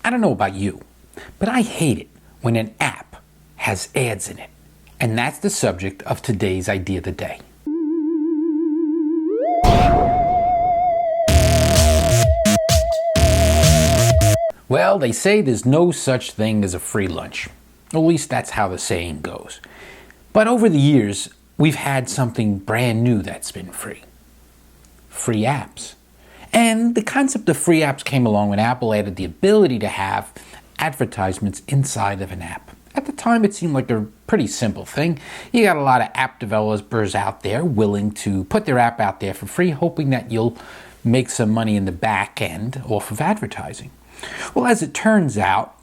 I don't know about you, but I hate it when an app has ads in it. And that's the subject of today's Idea of the Day. Well, they say there's no such thing as a free lunch. At least that's how the saying goes. But over the years, we've had something brand new that's been free. Free apps. And the concept of free apps came along when Apple added the ability to have advertisements inside of an app. At the time, it seemed like a pretty simple thing. You got a lot of app developers out there willing to put their app out there for free, hoping that you'll make some money in the back end off of advertising. Well, as it turns out,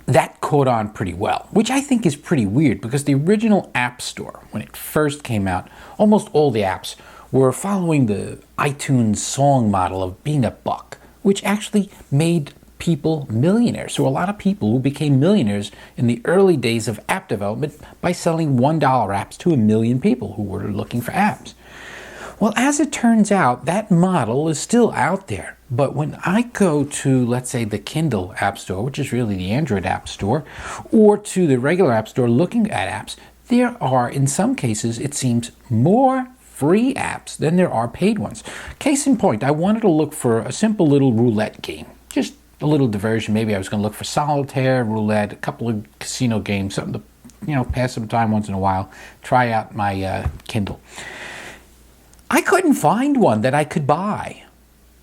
that caught on pretty well, which I think is pretty weird because the original App Store, when it first came out, almost all the apps were following the iTunes song model of being a buck, which actually made people millionaires. So a lot of people who became millionaires in the early days of app development by selling $1 apps to 1 million people who were looking for apps. Well, as it turns out, that model is still out there. But when I go to, let's say, the Kindle App Store, which is really the Android App Store, or to the regular App Store looking at apps, there are, in some cases, it seems, more free apps than there are paid ones. Case in point, I wanted to look for a simple little roulette game. Just a little diversion. Maybe I was going to look for solitaire, roulette, a couple of casino games, something to, pass some time once in a while, try out my Kindle. I couldn't find one that I could buy.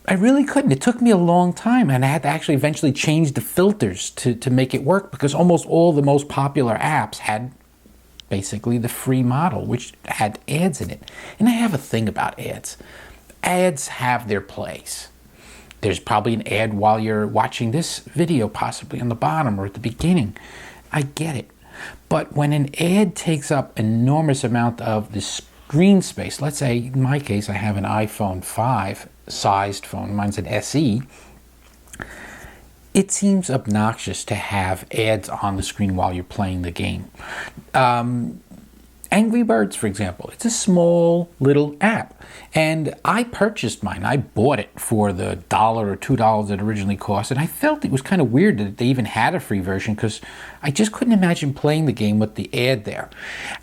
I really couldn't. It took me a long time, and I had to actually eventually change the filters to make it work because almost all the most popular apps had basically the free model, which had ads in it. And I have a thing about ads. Ads have their place. There's probably an ad while you're watching this video, possibly on the bottom or at the beginning. I get it. But when an ad takes up an enormous amount of the screen space, let's say in my case I have an iPhone 5 sized phone, mine's an SE, it seems obnoxious to have ads on the screen while you're playing the game. Angry Birds, for example, it's a small little app, and I purchased mine. I bought it for the $1 or $2 it originally cost, and I felt it was kind of weird that they even had a free version because I just couldn't imagine playing the game with the ad there.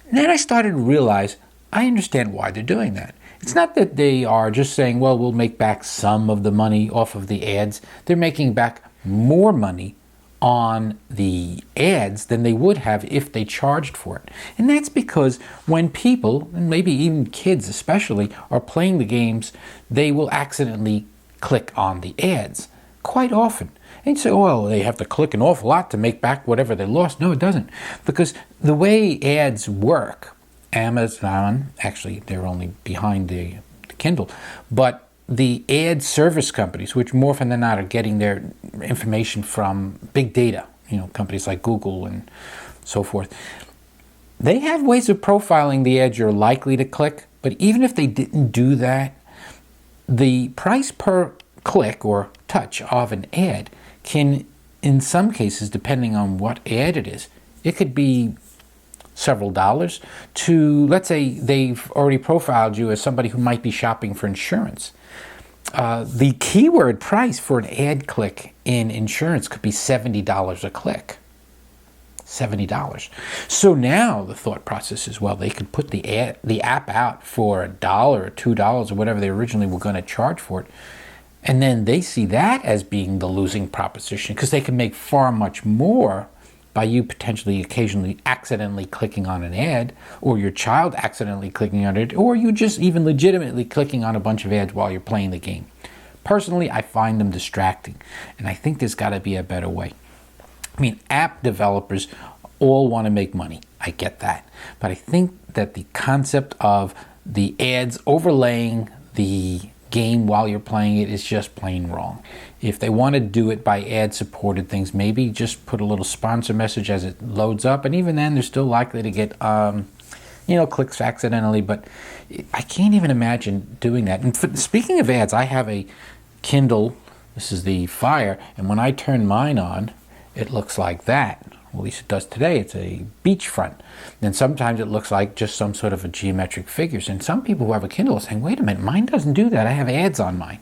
And then I started to realize I understand why they're doing that. It's not that they are just saying, well, we'll make back some of the money off of the ads. They're making back more money on the ads than they would have if they charged for it. And that's because when people, and maybe even kids especially, are playing the games, they will accidentally click on the ads quite often. And so, well, they have to click an awful lot to make back whatever they lost. No, it doesn't. Because the way ads work, Amazon, actually they're only behind the Kindle, but the ad service companies, which more often than not are getting their information from big data, companies like Google and so forth, they have ways of profiling the ads you're likely to click. But even if they didn't do that, the price per click or touch of an ad can, in some cases, depending on what ad it is, it could be several dollars to, let's say they've already profiled you as somebody who might be shopping for insurance. The keyword price for an ad click in insurance could be $70 a click. $70. So now the thought process is, well, they could put the app out for $1 or $2 or whatever they originally were going to charge for it. And then they see that as being the losing proposition because they can make far much more by you potentially occasionally accidentally clicking on an ad, or your child accidentally clicking on it, or you just even legitimately clicking on a bunch of ads while you're playing the game. Personally, I find them distracting, and I think there's got to be a better way. I mean, app developers all want to make money. I get that. But I think that the concept of the ads overlaying the game while you're playing it is just plain wrong. If they want to do it by ad-supported things, maybe just put a little sponsor message as it loads up, and even then they're still likely to get clicks accidentally, but I can't even imagine doing that. And speaking of ads, I have a Kindle, this is the Fire, and when I turn mine on, it looks like that. Well, at least it does today. It's a beachfront. And sometimes it looks like just some sort of a geometric figures. And some people who have a Kindle are saying, wait a minute, mine doesn't do that. I have ads on mine.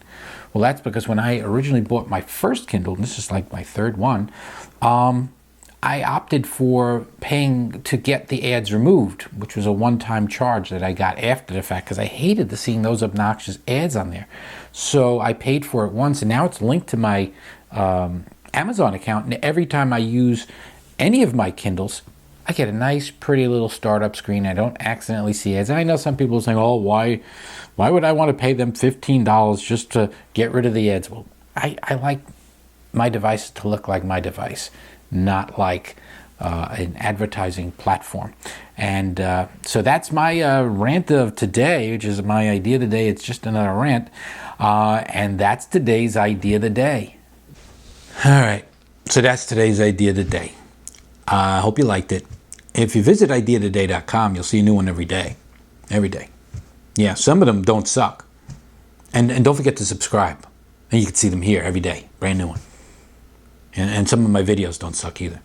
Well, that's because when I originally bought my first Kindle, and this is like my third one, I opted for paying to get the ads removed, which was a one-time charge that I got after the fact because I hated seeing those obnoxious ads on there. So I paid for it once, and now it's linked to my Amazon account, and every time I use any of my Kindles, I get a nice, pretty little startup screen. I don't accidentally see ads. And I know some people are saying, oh, why would I want to pay them $15 just to get rid of the ads? Well, I like my device to look like my device, not like an advertising platform. And so that's my rant of today, which is my idea of the day. It's just another rant. And that's today's idea of the day. All right. So that's today's idea of the day. I hope you liked it. If you visit ideaoftheday.com, you'll see a new one every day. Every day. Yeah, some of them don't suck. And don't forget to subscribe. And you can see them here every day. Brand new one. And some of my videos don't suck either.